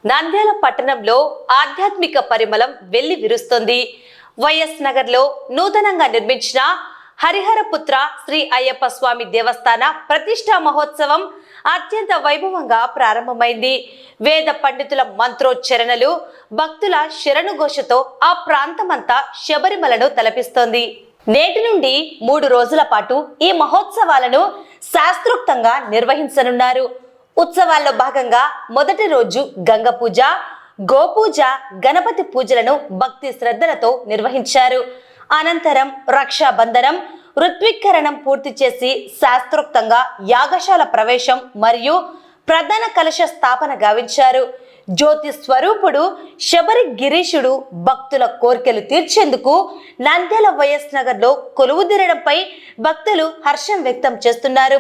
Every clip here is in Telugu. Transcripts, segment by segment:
నంద్యాల పట్టణంలో ఆధ్యాత్మిక పరిమళం వెల్లి విరుస్తోంది. వైఎస్ నగర్ లో నూతనంగా నిర్మించిన హరిహరపుత్ర శ్రీ అయ్యప్ప స్వామి దేవస్థాన ప్రతిష్టా మహోత్సవం అత్యంత వైభవంగా ప్రారంభమైంది. వేద పండితుల మంత్రోచ్చరణలు, భక్తుల శరణుఘోషతో ఆ ప్రాంతమంతా శబరిమలను తలపిస్తోంది. నేటి నుండి 3 రోజుల పాటు ఈ మహోత్సవాలను శాస్త్రోక్తంగా నిర్వహించనున్నారు. ఉత్సవాల్లో భాగంగా మొదటి రోజు గంగ పూజ, గోపూజ, గణపతి పూజలను భక్తి శ్రద్ధలతో నిర్వహించారు. అనంతరం రక్షాబంధనం, ఋత్విక్కరణం పూర్తి చేసి శాస్త్రోక్తంగా యాగశాల ప్రవేశం మరియు ప్రధాన కలశ స్థాపన గావించారు. జ్యోతి స్వరూపుడు శబరి గిరీశుడు భక్తుల కోర్కెలు తీర్చేందుకు నంద్యాల వైఎస్ నగర్ లో కొలువుదీరడంపై భక్తులు హర్షం వ్యక్తం చేస్తున్నారు.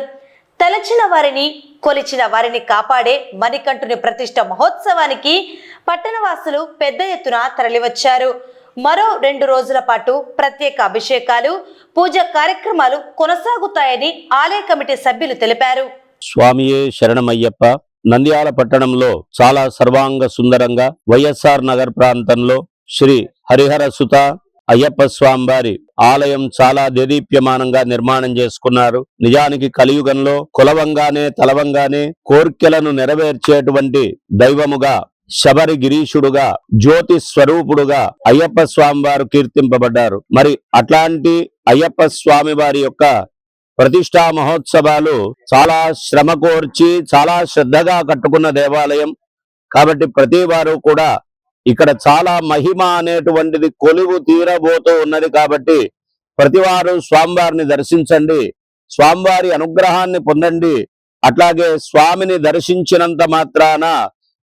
తలచిన వారిని, కొలిచిన వారిని కాపాడే మణికంఠుని ప్రతిష్ట మహోత్సవానికి పట్టణవాసులు పెద్ద ఎత్తున తరలివచ్చారు. మరో 2 రోజుల పాటు ప్రత్యేక అభిషేకాలు, పూజ కార్యక్రమాలు కొనసాగుతాయని ఆలయ కమిటీ సభ్యులు తెలిపారు. స్వామియే శరణమయ్యప్ప. నంద్యాల పట్టణంలో చాలా సర్వాంగ సుందరంగా వైఎస్ఆర్ నగర్ ప్రాంతంలో శ్రీ హరిహర సుత అయ్యప్ప స్వామివారి ఆలయం చాలా దేదీప్యమానంగా నిర్మాణం చేసుకున్నారు. నిజానికి కలియుగంలో కులవంగానే తలవంగానే కోర్కెలను నెరవేర్చేటువంటి దైవముగా, శబరి గిరీశుడుగా, జ్యోతి స్వరూపుడుగా అయ్యప్ప స్వామివారు కీర్తింపబడ్డారు. మరి అట్లాంటి అయ్యప్ప స్వామి వారి యొక్క ప్రతిష్టా మహోత్సవాలు చాలా శ్రమ కోర్చి చాలా శ్రద్ధగా కట్టుకున్న దేవాలయం కాబట్టి ప్రతి వారు కూడా ఇక్కడ చాలా మహిమ అనేటువంటిది కొలువు తీరబోతూ ఉన్నది. కాబట్టి ప్రతివారు స్వామివారిని దర్శించండి, స్వామివారి అనుగ్రహాన్ని పొందండి. అట్లాగే స్వామిని దర్శించినంత మాత్రాన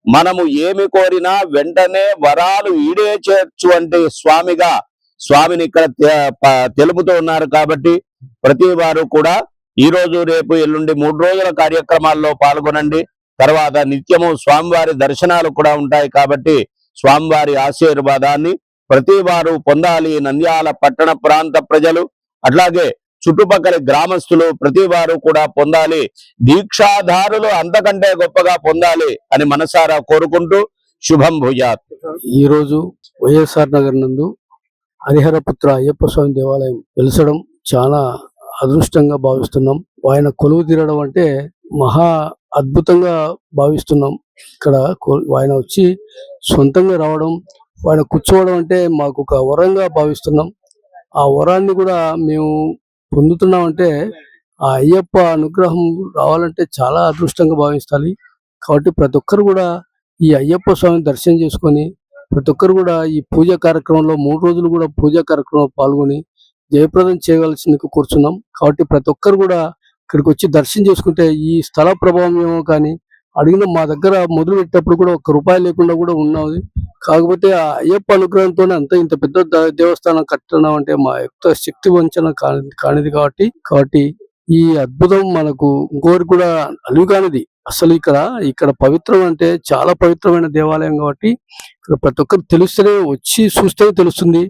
మనము ఏమి కోరినా వెంటనే వరాలు ఈడేర్చేటువంటి స్వామిగా స్వామిని ఇక్కడ తెలుపుతూ ఉన్నారు. కాబట్టి ప్రతి వారు కూడా ఈ రోజు, రేపు, ఎల్లుండి 3 రోజుల కార్యక్రమాల్లో పాల్గొనండి. తర్వాత నిత్యము స్వామివారి దర్శనాలు కూడా ఉంటాయి. కాబట్టి స్వామివారి ఆశీర్వాదాన్ని ప్రతి వారు పొందాలి. నంద్యాల పట్టణ ప్రాంత ప్రజలు, అట్లాగే చుట్టుపక్కల గ్రామస్తులు ప్రతి వారు కూడా పొందాలి. దీక్షాధారులు అంతకంటే గొప్పగా పొందాలి అని మనసారా కోరుకుంటూ శుభం భూయాత్. ఈరోజు వైఎస్ఆర్ నగర్ నందు హరిహరపుత్ర అయ్యప్ప స్వామి దేవాలయం వెలసడం చాలా అదృష్టంగా భావిస్తున్నాం. ఆయన కొలువు తీరడం అంటే మహా అద్భుతంగా భావిస్తున్నాం. ఇక్కడ ఆయన వచ్చి సొంతంగా రావడం, ఆయన కూర్చోవడం అంటే మాకు ఒక వరంగా భావిస్తున్నాం. ఆ వరాన్ని కూడా మేము పొందుతున్నామంటే ఆ అయ్యప్ప అనుగ్రహం రావాలంటే చాలా అదృష్టంగా భావించాలి. కాబట్టి ప్రతి ఒక్కరు కూడా ఈ అయ్యప్ప స్వామిని దర్శనం చేసుకొని ప్రతి ఒక్కరు కూడా ఈ పూజా కార్యక్రమంలో 3 రోజులు కూడా పూజా కార్యక్రమంలో పాల్గొని జయప్రదం చేయవలసిందికి కూర్చున్నాం. కాబట్టి ప్రతి ఒక్కరు కూడా ఇక్కడికి వచ్చి దర్శనం చేసుకుంటే ఈ స్థల ప్రభావం ఏమో కానీ అడిగిన మా దగ్గర మొదలు పెట్టేటప్పుడు కూడా 1 రూపాయి లేకుండా కూడా ఉన్నది. కాకపోతే ఆ అయ్యప్ప అనుగ్రహంతోనే ఇంత పెద్ద దేవస్థానం కట్టడం అంటే మా యొక్క శక్తి వంచన కానిది. కాబట్టి ఈ అద్భుతం మనకు ఇంకోరి కూడా అలుగానిది. అసలు ఇక్కడ పవిత్రం అంటే చాలా పవిత్రమైన దేవాలయం. కాబట్టి ఇక్కడ ప్రతి ఒక్కరు తెలుస్తేనే, వచ్చి చూస్తేనే తెలుస్తుంది.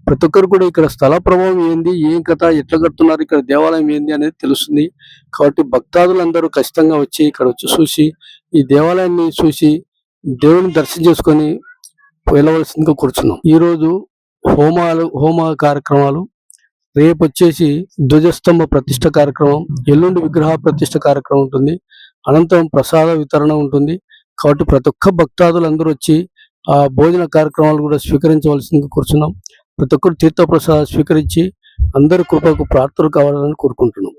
ప్రతి ఒక్కరు కూడా ఇక్కడ స్థల ప్రభావం ఏంది, ఏం కథ, ఎట్లా కడుతున్నారు, ఇక్కడ దేవాలయం ఏంది అనేది తెలుస్తుంది. కాబట్టి భక్తాదులందరూ ఖచ్చితంగా వచ్చి ఇక్కడ వచ్చి చూసి ఈ దేవాలయాన్ని చూసి దేవుని దర్శనం చేసుకొని వెళ్ళవలసిందిగా కూర్చున్నాం. ఈరోజు హోమ కార్యక్రమాలు, రేపు వచ్చేసి ధ్వజస్తంభ ప్రతిష్ఠ కార్యక్రమం, ఎల్లుండి విగ్రహ ప్రతిష్ఠ కార్యక్రమం ఉంటుంది. అనంతరం ప్రసాద వితరణ ఉంటుంది. కాబట్టి ప్రతి ఒక్క భక్తాదులందరూ వచ్చి ఆ భోజన కార్యక్రమాలు కూడా స్వీకరించవలసిందిగా కూర్చున్నాం. ప్రతి ఒక్కరు తీర్థ ప్రసాద స్వీకరించి అందరి కృపకు ప్రార్థనలు కావాలని కోరుకుంటున్నాం.